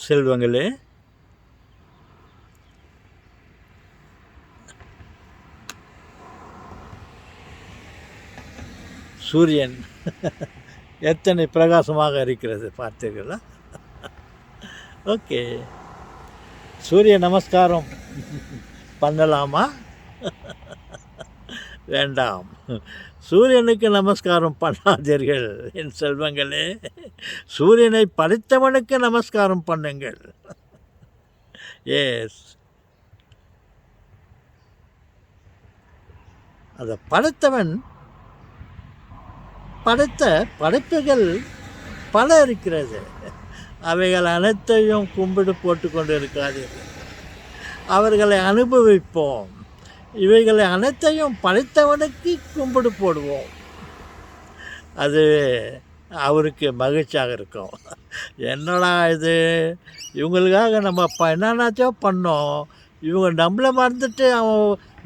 செல்வங்களே, சூரியன் எத்தனை பிரகாசமாக இருக்கிறது பார்த்தீர்களா? ஓகே, சூரிய நமஸ்காரம் பண்ணலாமா? வேண்டாம், சூரியனுக்கு நமஸ்காரம் பண்ணாதீர்கள் என் செல்வங்களே. சூரியனை படைத்தவனுக்கு நமஸ்காரம் பண்ணுங்கள். எஸ், அதை படைத்தவன் படைத்த படைப்புகள் பல இருக்கிறது. அவைகள் அனைத்தையும் கும்பிடு போட்டு கொண்டு இருக்காதீர்கள். அவர்களை அனுபவிப்போம். இவைகளை அனைத்தையும் படைத்தவனுக்கு கும்பிடு போடுவோம். அது அவருக்கு மகிழ்ச்சியாக இருக்கும். என்னடா இது, இவங்களுக்காக நம்ம என்னென்னாச்சோ பண்ணோம், இவங்க நம்மளை மறந்துட்டு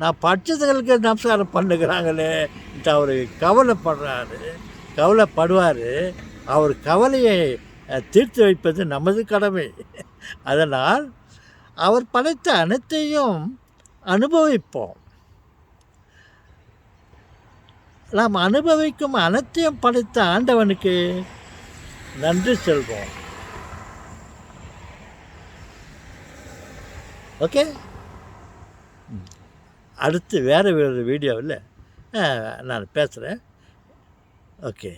நான் படித்ததுகளுக்கு நமஸ்காரம் பண்ணுகிறாங்களேன்ட்டு அவர் கவலைப்படுவார். அவர் கவலையை தீர்த்து வைப்பது நமது கடமை. அதனால் அவர் படைத்த அனைத்தையும் அனுபவிப்போம். நாம் அனுபவிக்கும் அனைத்தையும் படைத்த ஆண்டவனுக்கு நன்றி சொல்வோம். ஓகே, அடுத்து வேறு வீடியோவில் நான் பேசுகிறேன். ஓகே.